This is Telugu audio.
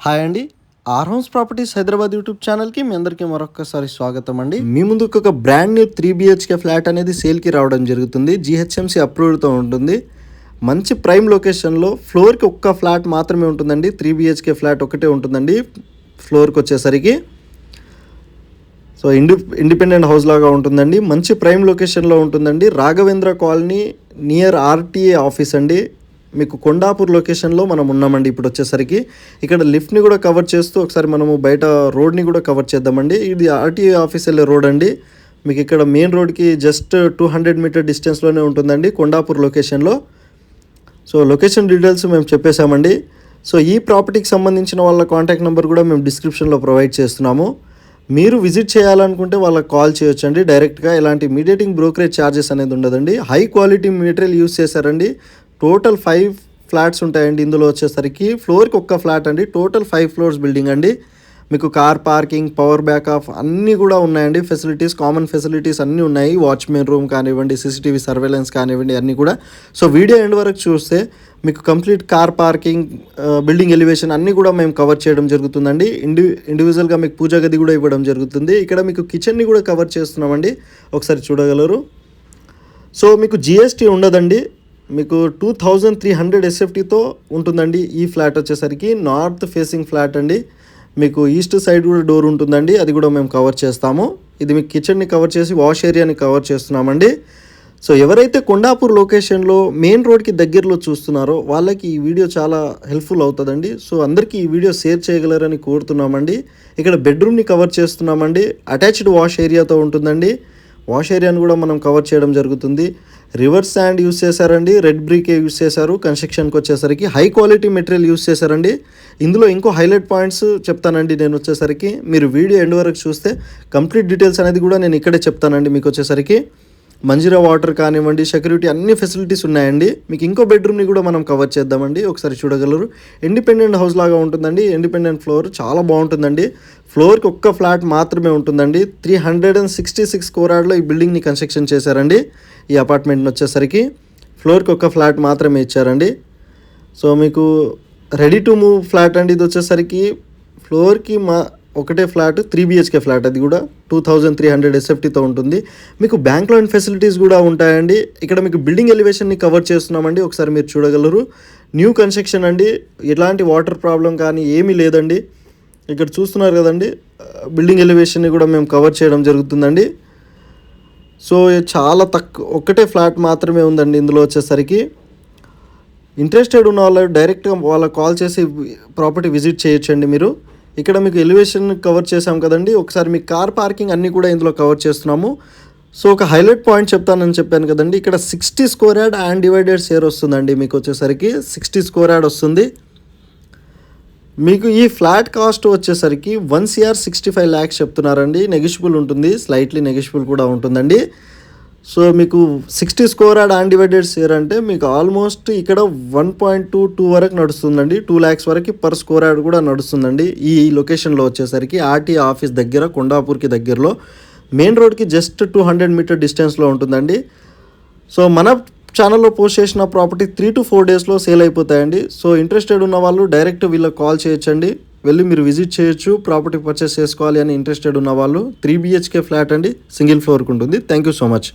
హాయ్ అండి. R house properties Hyderabad YouTube ఛానల్కి మీ అందరికీ మరొకసారి స్వాగతం అండి. మీ ముందుకు ఒక బ్రాండ్ న్యూ 3 BHK ఫ్లాట్ అనేది సేల్కి రావడం జరుగుతుంది. GHMC అప్రూవ్డ్తో ఉంటుంది. మంచి ప్రైమ్ లొకేషన్లో ఫ్లోర్కి ఒక్క ఫ్లాట్ మాత్రమే ఉంటుందండి. 3 BHK ఫ్లాట్ ఒకటే ఉంటుందండి ఫ్లోర్కి వచ్చేసరికి. సో ఇండిపెండెంట్ హౌస్ లాగా ఉంటుందండి. మంచి ప్రైమ్ లొకేషన్లో ఉంటుందండి. Raghavendra colony near RTA office అండి. మీకు కొండాపూర్ లొకేషన్లో మనం ఉన్నామండి. ఇప్పుడు వచ్చేసరికి ఇక్కడ లిఫ్ట్ని కూడా కవర్ చేస్తూ ఒకసారి మనము బయట రోడ్ని కూడా కవర్ చేద్దామండి. ఇది RTA ఆఫీస్ వెళ్ళే రోడ్ అండి. మీకు ఇక్కడ మెయిన్ రోడ్కి జస్ట్ 200 మీటర్ డిస్టెన్స్లోనే ఉంటుందండి కొండాపూర్ లొకేషన్లో. సో లొకేషన్ డీటెయిల్స్ మేము చెప్పేశామండి. సో ఈ ప్రాపర్టీకి సంబంధించిన వాళ్ళ కాంటాక్ట్ నెంబర్ కూడా మేము డిస్క్రిప్షన్లో ప్రొవైడ్ చేస్తున్నాము. మీరు విజిట్ చేయాలనుకుంటే వాళ్ళకి కాల్ చేయొచ్చండి డైరెక్ట్గా. ఎలాంటి మీడియేటింగ్ బ్రోకరేజ్ ఛార్జెస్ అనేది ఉండదండి. హై క్వాలిటీ మెటీరియల్ యూస్ చేశారండి. టోటల్ 5 ఫ్లాట్స్ ఉంటాయండి ఇందులో వచ్చేసరికి. ఫ్లోర్కి ఒక్క ఫ్లాట్ అండి. టోటల్ 5 ఫ్లోర్స్ బిల్డింగ్ అండి. మీకు కార్ పార్కింగ్, పవర్ బ్యాకప్ అన్నీ కూడా ఉన్నాయండి. ఫెసిలిటీస్, కామన్ ఫెసిలిటీస్ అన్నీ ఉన్నాయి. వాచ్మెన్ రూమ్ కానివ్వండి, CCTV సర్వేలెన్స్ కానివ్వండి, అన్నీ కూడా. సో వీడియో ఎండ్ వరకు చూస్తే మీకు complete car parking, building elevation అన్నీ కూడా మేము కవర్ చేయడం జరుగుతుందండి. ఇండివిజువల్గా మీకు పూజా గది కూడా ఇవ్వడం జరుగుతుంది. ఇక్కడ మీకు కిచెన్ని కూడా కవర్ చేస్తున్నామండి. ఒకసారి చూడగలరు. సో మీకు GST ఉండదండి. మీకు 2300 SFTతో ఉంటుందండి. ఈ ఫ్లాట్ వచ్చేసరికి నార్త్ ఫేసింగ్ ఫ్లాట్ అండి. మీకు ఈస్ట్ సైడ్ కూడా డోర్ ఉంటుందండి. అది కూడా మేము కవర్ చేస్తాము. ఇది మీకు కిచెన్ని కవర్ చేసి వాష్ ఏరియాని కవర్ చేస్తున్నామండి. సో ఎవరైతే కొండాపూర్ లొకేషన్లో మెయిన్ రోడ్కి దగ్గరలో చూస్తున్నారో వాళ్ళకి ఈ వీడియో చాలా హెల్ప్ఫుల్ అవుతుందండి. సో అందరికీ ఈ వీడియో షేర్ చేయగలరని కోరుతున్నామండి. ఇక్కడ బెడ్రూమ్ని కవర్ చేస్తున్నామండి. అటాచ్డ్ వాష్ ఏరియాతో ఉంటుందండి. వాష్ ఏరియాని కూడా మనం కవర్ చేయడం జరుగుతుంది. రివర్స్ శాండ్ యూస్ చేశారండి. రెడ్ బ్రికే యూస్ చేశారు. కన్స్ట్రక్షన్కి వచ్చేసరికి హై క్వాలిటీ మెటీరియల్ యూస్ చేశారండి. ఇందులో ఇంకో హైలైట్ పాయింట్స్ చెప్తానండి నేను వచ్చేసరికి. మీరు వీడియో ఎండ్ వరకు చూస్తే కంప్లీట్ డీటెయిల్స్ అనేది కూడా నేను ఇక్కడే చెప్తానండి. మీకు వచ్చేసరికి మంజీరా వాటర్ కానివ్వండి, సెక్యూరిటీ అన్ని ఫెసిలిటీస్ ఉన్నాయండి. మీకు ఇంకో బెడ్రూమ్ని కూడా మనం కవర్ చేద్దామండి. ఒకసారి చూడగలరు. ఇండిపెండెంట్ హౌస్ లాగా ఉంటుందండి. ఇండిపెండెంట్ ఫ్లోర్ చాలా బాగుంటుందండి. ఫ్లోర్కి ఒక్క ఫ్లాట్ మాత్రమే ఉంటుందండి. 366 స్క్వేర్ యార్డ్లో ఈ బిల్డింగ్ని కన్స్ట్రక్షన్ చేశారండి. ఈ అపార్ట్మెంట్ని వచ్చేసరికి ఫ్లోర్కి ఒక్క ఫ్లాట్ మాత్రమే ఇచ్చారండి. సో మీకు రెడీ టు మూవ్ ఫ్లాట్ అండి. ఇది వచ్చేసరికి ఫ్లోర్కి ఒకటే ఫ్లాట్ 3 BHK ఫ్లాట్. అది కూడా 2300 SFTతో ఉంటుంది. మీకు బ్యాంక్ లోన్ ఫెసిలిటీస్ కూడా ఉంటాయండి. ఇక్కడ మీకు బిల్డింగ్ ఎలివేషన్ని కవర్ చేస్తున్నామండి. ఒకసారి మీరు చూడగలరు. న్యూ కన్స్ట్రక్షన్ అండి. ఎలాంటి వాటర్ ప్రాబ్లం కానీ ఏమీ లేదండి. ఇక్కడ చూస్తున్నారు కదండి. బిల్డింగ్ ఎలివేషన్ని కూడా మేము కవర్ చేయడం జరుగుతుందండి. సో చాలా ఒక్కటే ఫ్లాట్ మాత్రమే ఉందండి ఇందులో వచ్చేసరికి. ఇంట్రెస్టెడ్ ఉన్న వాళ్ళు డైరెక్ట్గా వాళ్ళకి కాల్ చేసి ప్రాపర్టీ విజిట్ చేయొచ్చండి మీరు. ఇక్కడ మీకు ఎలివేషన్ కవర్ చేసాం కదండి. ఒకసారి మీ కార్ పార్కింగ్ అన్నీ కూడా ఇందులో కవర్ చేస్తున్నాము. సో ఒక హైలైట్ పాయింట్ చెప్తానని చెప్పాను కదండి. ఇక్కడ 60 square yard and divided share వస్తుందండి. మీకు వచ్చేసరికి 60 స్క్వేర్ యార్డ్ వస్తుంది. మీకు ఈ ఫ్లాట్ కాస్ట్ వచ్చేసరికి 1,65 lakhs చెప్తున్నారండి. నెగిషియబుల్ ఉంటుంది, స్లైట్లీ నెగిషియబుల్ కూడా ఉంటుందండి. సో మీకు 60 స్క్వేర్ యార్డ్ అన్ డివైడెడ్ షేర్ అంటే మీకు ఆల్మోస్ట్ ఇక్కడ 1.22 వరకు నడుస్తుందండి. 2 lakhs వరకు పర్ స్క్వేర్ యార్డ్ కూడా నడుస్తుందండి. ఈ లొకేషన్లో వచ్చేసరికి RTA ఆఫీస్ దగ్గర, కొండాపూర్కి దగ్గరలో, మెయిన్ రోడ్కి జస్ట్ 200 మీటర్ డిస్టెన్స్లో ఉంటుందండి. సో మన ఛానల్లో పోస్ట్ చేసిన ప్రాపర్టీ 3 to 4 daysలో సేల్ అయిపోతాయండి. సో ఇంట్రెస్టెడ్ ఉన్న వాళ్ళు డైరెక్ట్ వీళ్ళకి కాల్ చేయొచ్చండి. వెళ్ళి మీరు విజిట్ చేయొచ్చు. ప్రాపర్టీ పర్చేస్ చేసుకోవాలి అని ఇంట్రెస్టెడ్ ఉన్న వాళ్ళు 3 BHK ఫ్లాట్ అండి. సింగిల్ ఫ్లోర్కి ఉంటుంది. Thank you so much.